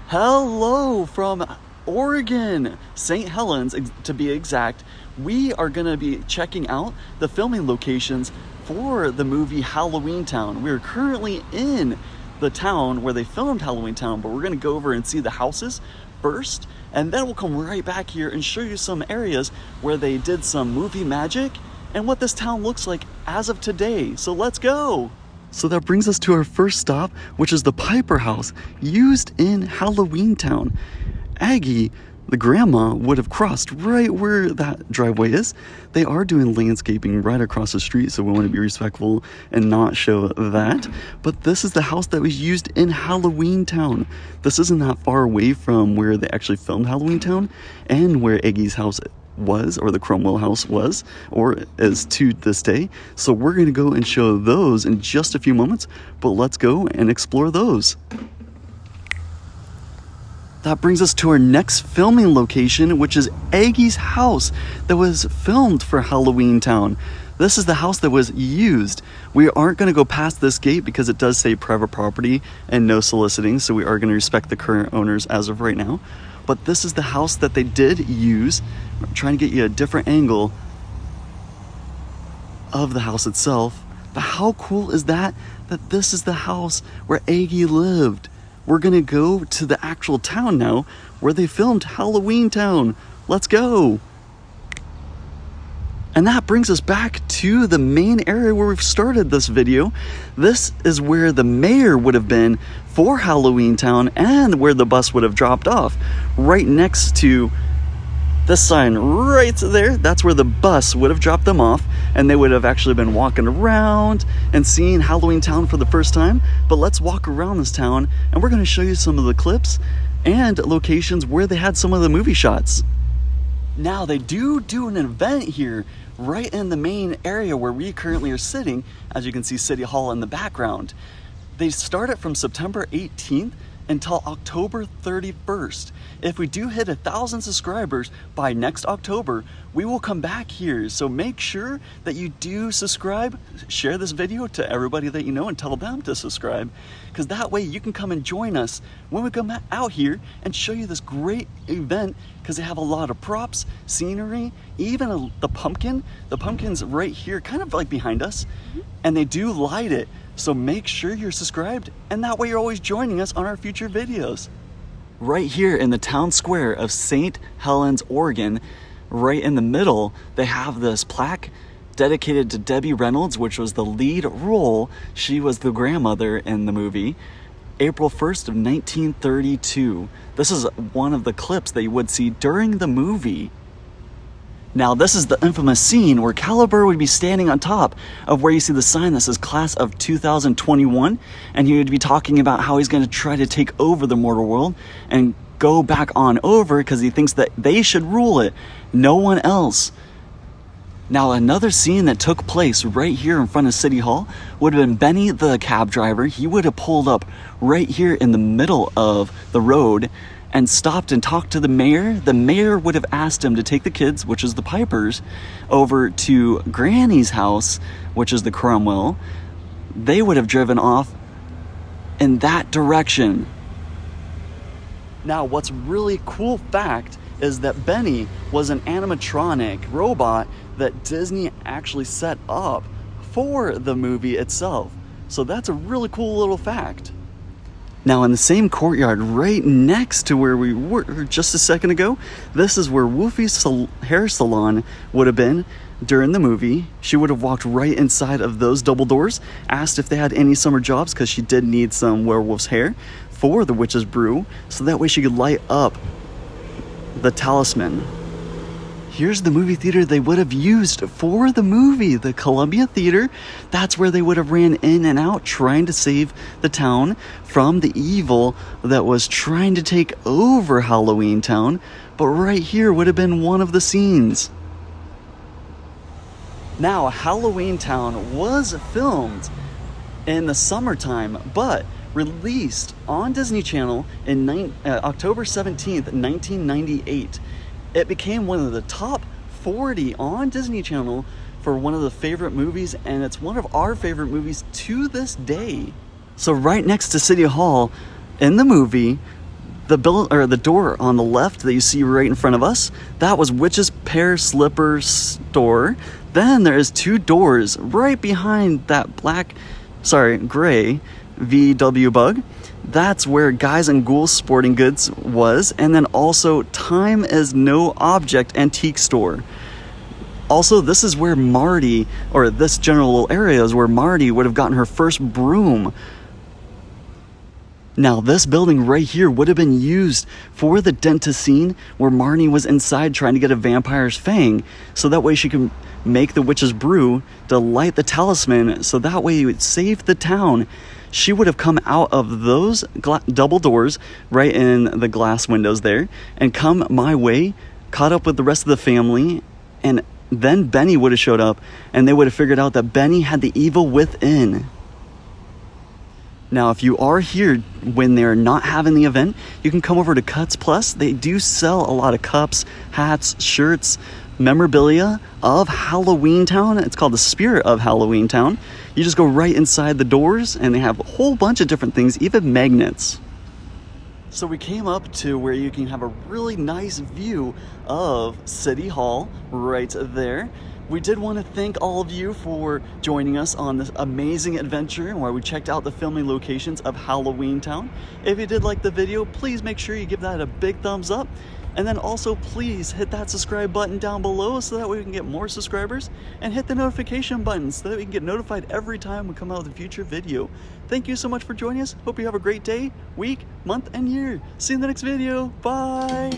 Hello from Oregon, St. Helens to be exact. We are going to be checking out the filming locations for the movie Halloweentown. We are currently in the town where they filmed Halloweentown, but we're going to go over and see the houses first, and then we'll come right back here and show you some areas where they did some movie magic and what this town looks like as of today. So let's go! So that brings us to our first stop, which is the Piper House, used in Halloweentown. Aggie, the grandma, would have crossed right where that driveway is. They are doing landscaping right across the street, so we want to be respectful and not show that. But this is the house that was used in Halloweentown. This isn't that far away from where they actually filmed Halloweentown and where Aggie's house was, or the Cromwell house was, or is to this day. So we're going to go and show those in just a few moments, but let's go and explore those. That brings us to our next filming location, which is Aggie's house that was filmed for Halloweentown. This is the house that was used. We aren't going to go past this gate because it does say private property and no soliciting, so we are going to respect the current owners as of right now. But this is the house that they did use. I'm trying to get you a different angle of the house itself. But how cool is that this is the house where Aggie lived? We're gonna go to the actual town now where they filmed Halloweentown. Let's go! And that brings us back to the main area where we've started this video. This is where the mayor would have been for Halloweentown and where the bus would have dropped off. Right next to this sign right there, that's where the bus would have dropped them off, and they would have actually been walking around and seeing Halloweentown for the first time. But let's walk around this town and we're going to show you some of the clips and locations where they had some of the movie shots. Now they do an event here right in the main area where we currently are sitting. As you can see, City Hall in the background. They start it from September 18th until October 31st. If we do hit 1,000 subscribers by next October, we will come back here. So make sure that you do subscribe, share this video to everybody that you know and tell them to subscribe, because that way you can come and join us when we come out here and show you this great event, because they have a lot of props, scenery, even the pumpkin. The pumpkin's right here, kind of like behind us, and they do light it. So make sure you're subscribed, and that way you're always joining us on our future videos. Right here in the town square of St. Helens, Oregon, right in the middle, they have this plaque dedicated to Debbie Reynolds, which was the lead role. She was the grandmother in the movie. April 1st of 1932. This is one of the clips that you would see during the movie. Now, this is the infamous scene where Caliber would be standing on top of where you see the sign that says Class of 2021, and he would be talking about how he's going to try to take over the mortal world and go back on over because he thinks that they should rule it, no one else. Now, another scene that took place right here in front of City Hall would have been Benny, the cab driver. He would have pulled up right here in the middle of the road and stopped and talked to the mayor. The mayor would have asked him to take the kids, which is the Pipers, over to Granny's house, which is the Cromwell. They would have driven off in that direction. Now, what's really cool fact is that Benny was an animatronic robot that Disney actually set up for the movie itself. So that's a really cool little fact. Now, in the same courtyard right next to where we were just a second ago, this is where Wolfie's hair salon would have been during the movie. She would have walked right inside of those double doors, asked if they had any summer jobs, because she did need some werewolf's hair for the witch's brew, so that way she could light up the talisman. Here's the movie theater they would have used for the movie, the Columbia Theater. That's where they would have ran in and out trying to save the town from the evil that was trying to take over Halloweentown. But right here would have been one of the scenes. Now, Halloweentown was filmed in the summertime, but released on Disney Channel in October 17th, 1998. It became one of the top 40 on Disney Channel for one of the favorite movies, and it's one of our favorite movies to this day. So right next to City Hall in the movie, The door on the left that you see right in front of us, that was Witch's Pear Slipper store. Then there is 2 doors right behind that gray VW Bug. That's where Guys and Ghouls Sporting Goods was, and then also Time is No Object Antique Store. Also, this is where Marty, or this general little area is where Marty would have gotten her first broom. Now, this building right here would have been used for the dentist scene where Marnie was inside trying to get a vampire's fang, so that way she can make the witch's brew to light the talisman, so that way it would save the town. She would have come out of those double doors right in the glass windows there and come my way, caught up with the rest of the family, and then Benny would have showed up and they would have figured out that Benny had the evil within. Now, if you are here when they're not having the event, you can come over to Cuts Plus. They do sell a lot of cups, hats, shirts, memorabilia of Halloweentown. It's called the Spirit of Halloweentown. You just go right inside the doors and they have a whole bunch of different things, even magnets. So we came up to where you can have a really nice view of City Hall right there. We did want to thank all of you for joining us on this amazing adventure where we checked out the filming locations of Halloweentown. If you did like the video, please make sure you give that a big thumbs up. And then also please hit that subscribe button down below so that way we can get more subscribers, and hit the notification button so that we can get notified every time we come out with a future video. Thank you so much for joining us. Hope you have a great day, week, month, and year. See you in the next video. Bye.